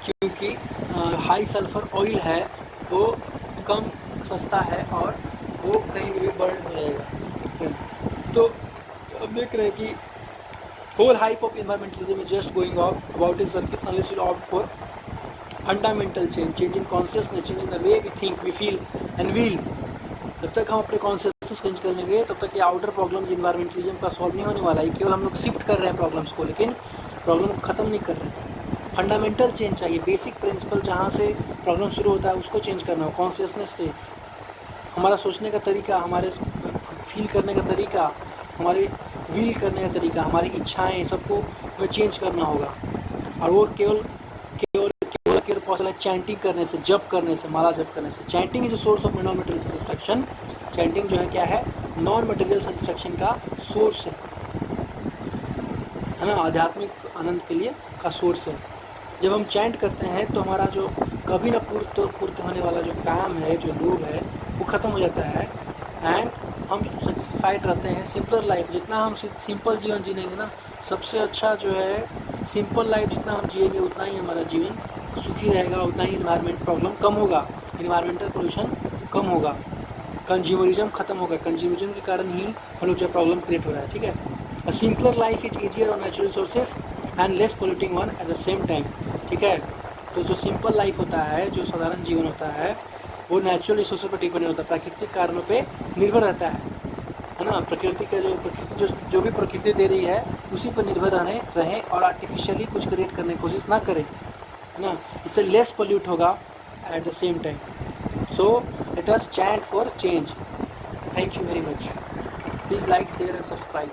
क्योंकि हाई सल्फर ऑयल है वो कम सस्ता है और वो कहीं भी बर्न हो जाएगा। तो अब देख रहे हैं कि whole hype of environmentalism is just going off about its circus unless we opt for fundamental change in consciousness, change in the way we think, we feel and will। जब तक हम अपने कॉन्शियसनेस चेंज करेंगे तब तक ये outer problem इन्वायरमेंटलिज्म का solve नहीं होने वाला है। केवल हम लोग शिफ्ट कर रहे हैं प्रॉब्लम्स को, लेकिन प्रॉब्लम को ख़त्म नहीं कर रहे हैं। फंडामेंटल चेंज चाहिए, बेसिक प्रिंसिपल जहाँ से प्रॉब्लम शुरू होता है उसको चेंज करना हो, कॉन्शियसनेस से, हमारा सोचने का तरीका, हमारे फील करने का तरीका, हमारे विल करने का तरीका, हमारी इच्छाएं, सबको हमें चेंज करना होगा। और वो केवल केवल केवल केवल पॉसिबल है चैंटिंग करने से, जप करने से, माला जप करने से। Chanting is the source of non material satisfaction. Chanting जो है क्या है, नॉन मटेरियल सेटिस्फैक्शन का सोर्स है ना, आध्यात्मिक आनंद के लिए का सोर्स है। जब हम चैंट करते हैं तो हमारा जो कभी ना पूर्त होने वाला जो काम है, जो लोभ है, वो ख़त्म हो जाता है एंड हम सेटिस्फाइड रहते हैं। सिंपल लाइफ, जितना हम सिंपल जीवन जीनेंगे ना, सबसे अच्छा जो है सिंपल लाइफ जितना हम जिएंगे उतना ही हमारा जीवन सुखी रहेगा, उतना ही इन्वायरमेंट प्रॉब्लम कम होगा, इन्वायरमेंटल पोल्यूशन कम होगा, कंज्यूमरिज्म खत्म होगा। कंज्यूमरिज्म के कारण ही हम लोग जो प्रॉब्लम क्रिएट हो रहा है, ठीक है। A simpler life is easier on natural resources and less polluting one at the same time, ठीक है। तो जो सिंपल लाइफ होता है, जो साधारण जीवन होता है, वो नेचुरल रिसोर्स पर डिपेंड होता है, प्राकृतिक कारणों पे निर्भर रहता है ना। प्रकृति जो भी प्रकृति दे रही है उसी पर निर्भर रहें और आर्टिफिशियली कुछ क्रिएट करने की कोशिश ना करें, है ना। इससे लेस पोल्यूट होगा at the same time. So let us chant for change. Thank you very much. Please like, share and subscribe.